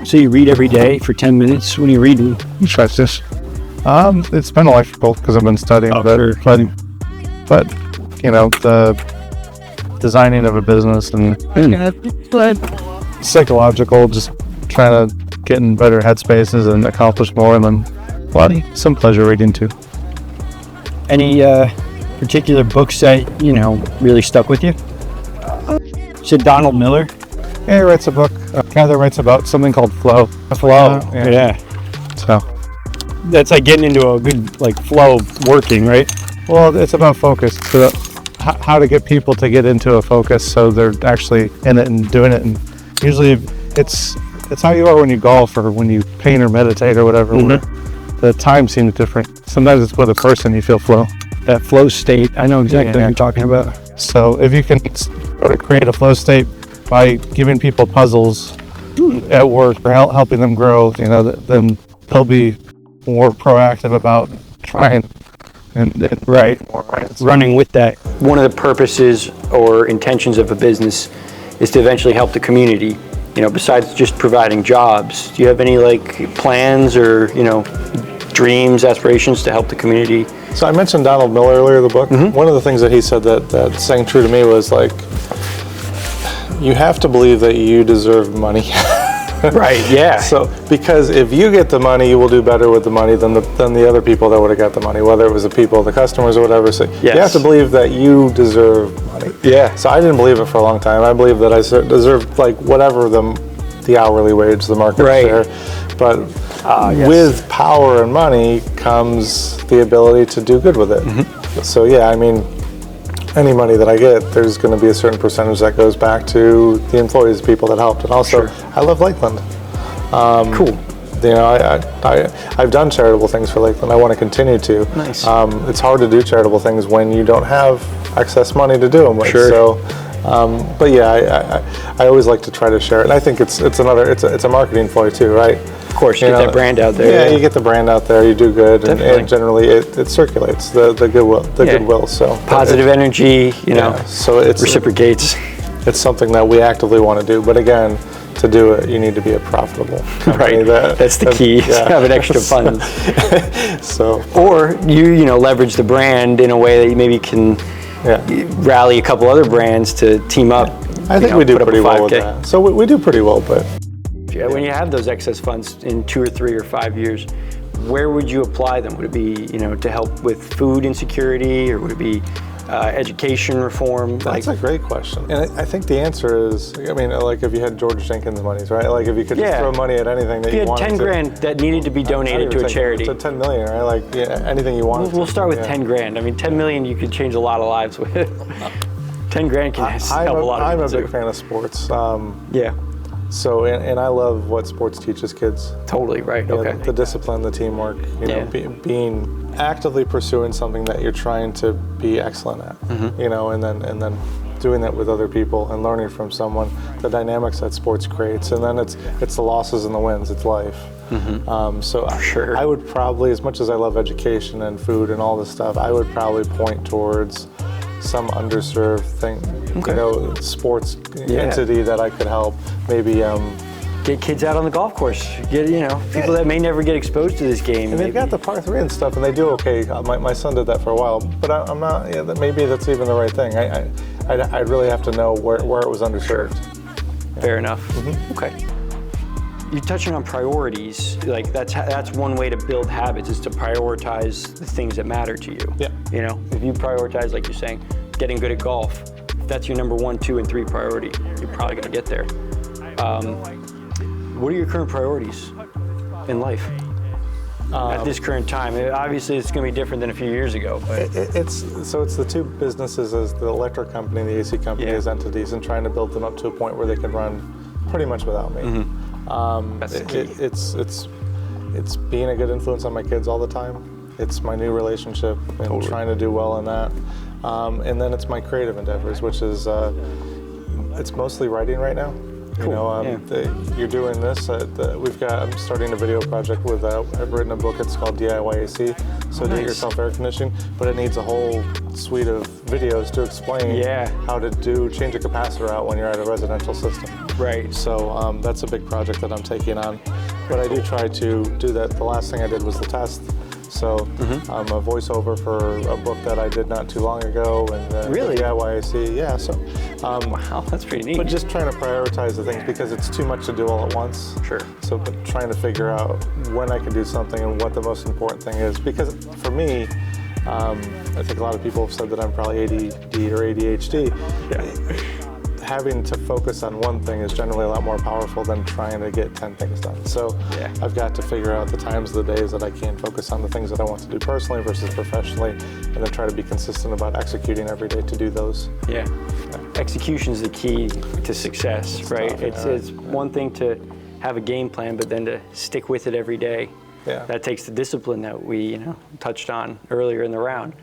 So you read every day for 10 minutes? When are you reading? Try this. It's been a life goal because I've been studying. But you know, the designing of a business and psychological, just trying to get in better headspaces and accomplish more, and then some pleasure reading too. Any particular books that, really stuck with you? Is it Donald Miller? Yeah, he writes a book. Guy that writes about something called flow. Flow. Yeah. So that's like getting into a good flow of working, right? Well, it's about focus. So how to get people to get into a focus so they're actually in it and doing it. And usually it's how you are when you golf or when you paint or meditate or whatever. Mm-hmm. The time seems different. Sometimes it's with a person you feel flow. That flow state, I know exactly what you're talking about. So if you can create a flow state by giving people puzzles at work or helping them grow, then they'll be more proactive about trying and right. Running with that. One of the purposes or intentions of a business is to eventually help the community. Besides just providing jobs, do you have any plans or dreams, aspirations to help the community? So I mentioned Donald Miller earlier, the book. Mm-hmm. One of the things that he said that sang true to me was you have to believe that you deserve money. Right, yeah. So, because if you get the money, you will do better with the money than the other people that would have got the money, whether it was the customers or whatever. So yes. You have to believe that you deserve money. Yeah. So I didn't believe it for a long time. I believed that I deserved whatever the hourly wage, the market share. But yes. With power and money comes the ability to do good with it. Mm-hmm. So yeah, any money that I get, there's going to be a certain percentage that goes back to the employees, people that helped. And also, sure. I love Lakeland. Cool. I've done charitable things for Lakeland. I want to continue to. Nice. It's hard to do charitable things when you don't have excess money to do them with. Sure. So, but yeah, I always like to try to share it. And I think it's a marketing ploy too, right? Of course, you get that brand out there. Yeah, you get the brand out there, you do good, and generally it circulates the goodwill. Goodwill. So positive energy, so it reciprocates. It's something that we actively want to do, but again, to do it, you need to be a profitable company. Right. That's the key. Yeah. Have an extra funds. So, or you leverage the brand in a way that you maybe can rally a couple other brands to team up. I think we do pretty well with that. So we do pretty well, but. Yeah, when you have those excess funds in 2 or 3 or 5 years, where would you apply them? Would it be, to help with food insecurity, or would it be education reform? That's a great question. And I think the answer is, if you had George Jenkins' monies, right? If you could just throw money at anything that you wanted. If you had 10 grand that needed to be donated to a charity. To 10 million, right? Anything you wanted. We'll start with 10 grand. 10 million you could change a lot of lives with. 10 grand can help a lot of people. I'm a big fan of sports. Yeah. So, and I love what sports teaches kids. Totally, right, okay. The discipline, the teamwork, being actively pursuing something that you're trying to be excellent at, mm-hmm. And then doing that with other people and learning from someone, the dynamics that sports creates, and then it's the losses and the wins, it's life. Mm-hmm. Sure. I would probably, as much as I love education and food and all this stuff, I would probably point towards some underserved thing, sports entity that I could help. Maybe get kids out on the golf course. Get people that may never get exposed to this game. And they've got the par 3 and stuff, and they do okay. My son did that for a while, but I'm not. Maybe that's even the right thing. I'd really have to know where it was underserved. Sure. Fair enough. Mm-hmm. Okay. You're touching on priorities. That's one way to build habits, is to prioritize the things that matter to you. Yeah. If you prioritize, like you're saying, getting good at golf, if that's your number 1, 2, and 3 priority, you're probably going to get there. What are your current priorities in life at this current time? Obviously, it's going to be different than a few years ago. But it's the two businesses, as the electric company and the AC company, as entities, and trying to build them up to a point where they can run pretty much without me. Mm-hmm. That's the key. It's being a good influence on my kids all the time. It's my new relationship and trying to do well in that. And then it's my creative endeavors, which is it's mostly writing right now. Cool. You're doing this. I'm starting a video project with. I've written a book. It's called DIY AC. So do it yourself air conditioning, but it needs a whole suite of videos to explain how to change a capacitor out when you're at a residential system. Right. So that's a big project that I'm taking on. But I do try to do that. The last thing I did was the test. So I'm a voiceover for a book that I did not too long ago, and Really? DIYAC. Yeah. So Wow, that's pretty neat. but just trying to prioritize the things because it's too much to do all at once. Sure. So but trying to figure out when I can do something and what the most important thing is. Because for me, I think a lot of people have said that I'm probably ADD or ADHD. Yeah. Having to focus on one thing is generally a lot more powerful than trying to get 10 things done. So Yeah. I've got to figure out the times of the days that I can focus on the things that I want to do personally versus professionally, and then try to be consistent about executing every day to do those. Yeah. Execution is the key to success, right? tough, It's one thing to have a game plan, but then to stick with it every day. Yeah. That takes the discipline that we touched on earlier in the round.